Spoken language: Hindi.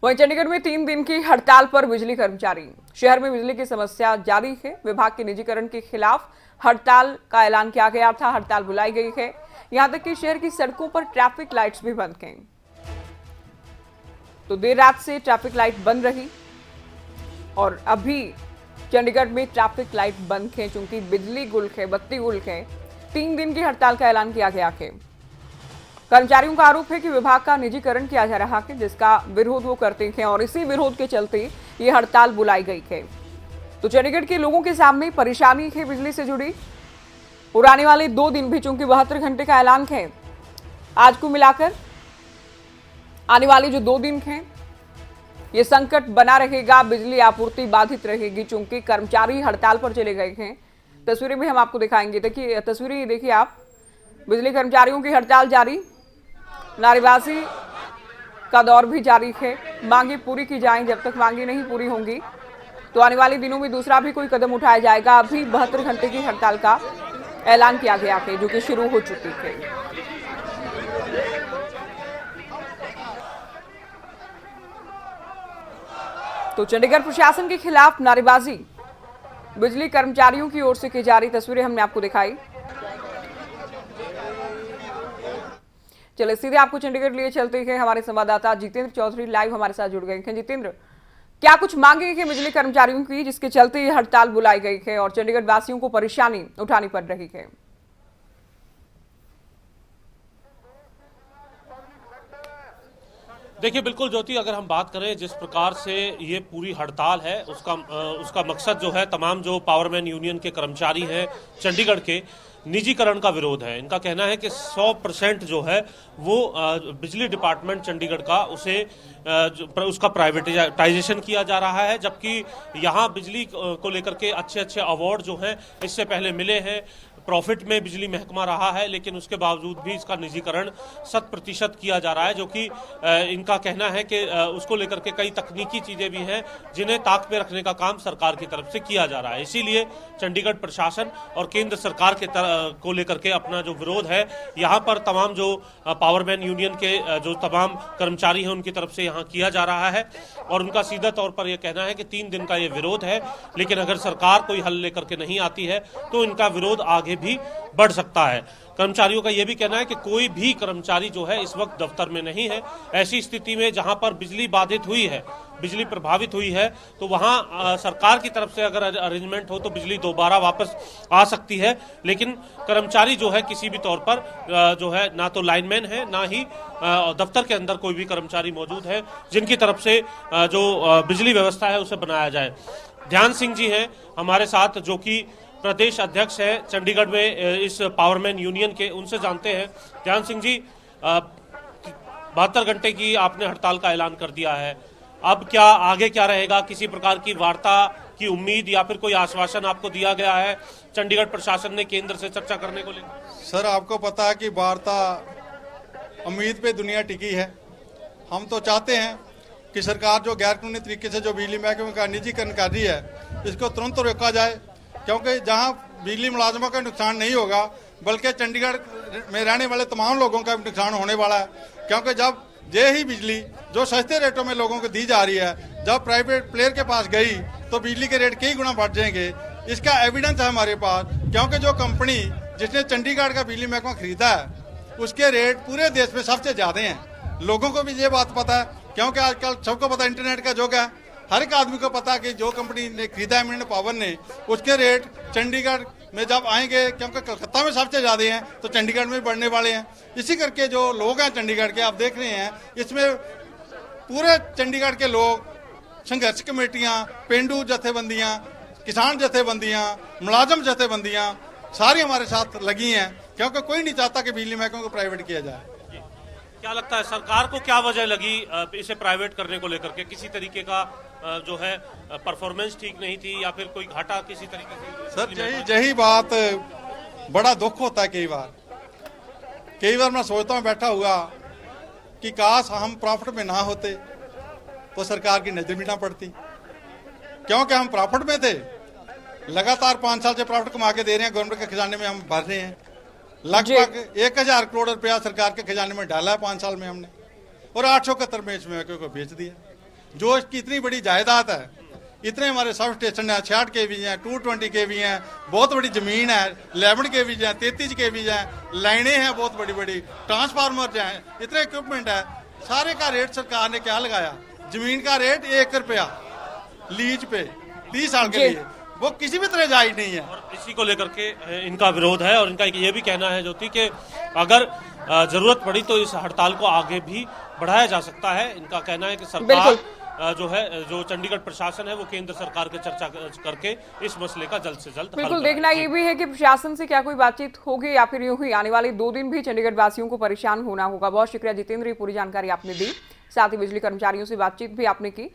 वहीं चंडीगढ़ में 3 दिन की हड़ताल पर बिजली कर्मचारी। शहर में बिजली की समस्या जारी है। विभाग के निजीकरण के खिलाफ हड़ताल का ऐलान किया गया था। हड़ताल बुलाई गई है। यहां तक कि शहर की सड़कों पर ट्रैफिक लाइट्स भी बंद हैं। तो देर रात से ट्रैफिक लाइट बंद रही और अभी चंडीगढ़ में ट्रैफिक लाइट बंद है क्योंकि बिजली गुल है, बत्ती गुल है। 3 दिन की हड़ताल का ऐलान किया गया है। कर्मचारियों का आरोप है कि विभाग का निजीकरण किया जा रहा है, जिसका विरोध वो करते हैं और इसी विरोध के चलते ये हड़ताल बुलाई गई है। तो चंडीगढ़ के लोगों के सामने परेशानी है बिजली से जुड़ी। और आने वाले 2 दिन भी चूंकि 72 घंटे का ऐलान है, आज को मिलाकर आने वाले जो 2 दिन हैं ये संकट बना रहेगा। बिजली आपूर्ति बाधित रहेगी चूंकि कर्मचारी हड़ताल पर चले गए हैं। तस्वीरें भी हम आपको दिखाएंगे। देखिए तस्वीरें देखिए आप, बिजली कर्मचारियों की हड़ताल जारी, नारेबाजी का दौर भी जारी है। मांगे पूरी की जाएं, जब तक मांगे नहीं पूरी होंगी तो आने वाले दिनों में दूसरा भी कोई कदम उठाया जाएगा। अभी 72 घंटे की हड़ताल का ऐलान किया गया है जो कि शुरू हो चुकी है। तो चंडीगढ़ प्रशासन के खिलाफ नारेबाजी बिजली कर्मचारियों की ओर से की जा रही। तस्वीरें हमने आपको दिखाई। चलिए सीधे आपको चंडीगढ़ लिए चलते हैं। हमारे संवाददाता जितेंद्र चौधरी लाइव हमारे साथ जुड़ गए हैं। जितेंद्र, क्या कुछ मांगे हैं बिजली कर्मचारियों की जिसके चलते ये हड़ताल बुलाई गई है और चंडीगढ़ वासियों को परेशानी उठानी पड़ रही है? देखिए बिल्कुल ज्योति, अगर हम बात करें जिस प्रकार से ये पूरी हड़ताल है उसका मकसद जो है, तमाम जो पावरमैन यूनियन के कर्मचारी हैं चंडीगढ़ के, निजीकरण का विरोध है। इनका कहना है कि 100% जो है वो बिजली डिपार्टमेंट चंडीगढ़ का उसका प्राइवेटाइजेशन किया जा रहा है, जबकि यहाँ बिजली को लेकर के अच्छे अच्छे अवार्ड जो हैं इससे पहले मिले हैं। प्रॉफिट में बिजली महकमा रहा है, लेकिन उसके बावजूद भी इसका निजीकरण 100% किया जा रहा है, जो कि इनका कहना है कि उसको लेकर के कई तकनीकी चीजें भी हैं जिन्हें ताक पे रखने का काम सरकार की तरफ से किया जा रहा है। इसीलिए चंडीगढ़ प्रशासन और केंद्र सरकार को लेकर के अपना जो विरोध है, यहाँ पर तमाम जो पावरमैन यूनियन के जो तमाम कर्मचारी हैं उनकी तरफ से यहाँ किया जा रहा है। और उनका सीधा तौर पर यह कहना है कि 3 दिन का ये विरोध है, लेकिन अगर सरकार कोई हल लेकर के नहीं आती है तो इनका विरोध आगे भी बढ़ सकता है। कर्मचारियों का यह भी कहना है कि कोई भी कर्मचारी जो है इस वक्त दफ्तर में नहीं है। ऐसी स्थिति में जहां पर बिजली बाधित हुई है, बिजली प्रभावित हुई है, तो वहां सरकार की तरफ से अगर अरेंजमेंट हो तो बिजली दोबारा वापस आ सकती है। लेकिन कर्मचारी जो है किसी भी तौर पर जो है ना तो लाइनमैन है, ना ही दफ्तर के अंदर कोई भी कर्मचारी मौजूद है जिनकी तरफ से जो बिजली व्यवस्था है उसे बनाया जाए। ध्यान सिंह जी हैं हमारे साथ, जो कि प्रदेश अध्यक्ष है चंडीगढ़ में इस पावरमैन यूनियन के, उनसे जानते हैं। ध्यान सिंह जी, 72 घंटे की आपने हड़ताल का ऐलान कर दिया है, अब क्या आगे क्या रहेगा? किसी प्रकार की वार्ता की उम्मीद या फिर कोई आश्वासन आपको दिया गया है चंडीगढ़ प्रशासन ने केंद्र से चर्चा करने को लेकर? सर, आपको पता है कि वार्ता उम्मीद पे दुनिया टिकी है। हम तो चाहते हैं कि सरकार जो गैर कानूनी तरीके से जो बिजली महकमे का निजीकरण कर रही है इसको तुरंत रोका जाए, क्योंकि जहां बिजली मुलाजमों का नुकसान नहीं होगा बल्कि चंडीगढ़ में रहने वाले तमाम लोगों का नुकसान होने वाला है। क्योंकि जब ये ही बिजली जो सस्ते रेटों में लोगों को दी जा रही है, जब प्राइवेट प्लेयर के पास गई तो बिजली के रेट कई गुना बढ़ जाएंगे। इसका एविडेंस है हमारे पास, क्योंकि जो कंपनी जिसने चंडीगढ़ का बिजली महकमा खरीदा है उसके रेट पूरे देश में सबसे ज्यादा हैं। लोगों को भी ये बात पता है, क्योंकि आजकल सबको पता इंटरनेट का युग है। हर एक आदमी को पता कि जो कंपनी ने खरीदा है मिनट पावर ने, उसके रेट चंडीगढ़ में जब आएंगे, क्योंकि कलकत्ता में सबसे ज्यादा हैं तो चंडीगढ़ में बढ़ने वाले हैं। इसी करके जो लोग हैं चंडीगढ़ के, आप देख रहे हैं इसमें पूरे चंडीगढ़ के लोग, संघर्ष कमेटियां, पेंडू जथेबंदियां, किसान जथेबंदियां, मुलाजम जथेबंदियां सारी हमारे साथ लगी हैं, क्योंकि कोई नहीं चाहता कि बिजली महकमे को प्राइवेट किया जाए। क्या लगता है सरकार को क्या वजह लगी इसे प्राइवेट करने को लेकर के? किसी तरीके का जो है परफॉर्मेंस ठीक नहीं थी या फिर कोई घाटा किसी तरीके से? सर, यही बात बड़ा दुख होता है। कई बार मैं सोचता हूँ बैठा हुआ कि काश हम प्रॉफिट में ना होते तो सरकार की नजर भी ना पड़ती, क्योंकि हम प्रॉफिट में थे। लगातार 5 साल से प्रॉफिट कमा के दे रहे हैं, गवर्नमेंट के खजाने में हम भर रहे हैं। लगभग 1000 करोड़ रुपया सरकार के खजाने में डाला है 5 साल में हमने, और 871 में इसमें को बेच दिया। जो इसकी इतनी बड़ी जायदाद है, इतने हमारे सब स्टेशन है, 66 kV हैं, 220 kV हैं, बहुत बड़ी जमीन है, 11 kV हैं, 33 kV हैं, लाइनें हैं बहुत बड़ी बड़ी, ट्रांसफार्मर हैं, इतने इक्विपमेंट है, सारे का रेट सरकार ने क्या लगाया? जमीन का रेट 1 रुपया लीज पे 30 साल के जी। लिए, वो किसी भी तरह जायज नहीं है। और इसी को लेकर के इनका विरोध है और इनका ये भी कहना है ज्योति कि अगर जरूरत पड़ी तो इस हड़ताल को आगे भी बढ़ाया जा सकता है। इनका कहना है कि सरकार बिल्कुल। जो चंडीगढ़ प्रशासन है वो केंद्र सरकार के चर्चा करके इस मसले का जल्द से जल्द हल बिल्कुल, कराए। देखना ये भी है कि प्रशासन से क्या कोई बातचीत होगी या फिर यूं ही आने वाले 2 दिन भी चंडीगढ़ वासियों को परेशान होना होगा। बहुत शुक्रिया जितेंद्र, ये पूरी जानकारी आपने दी, साथ ही बिजली कर्मचारियों से बातचीत भी आपने की।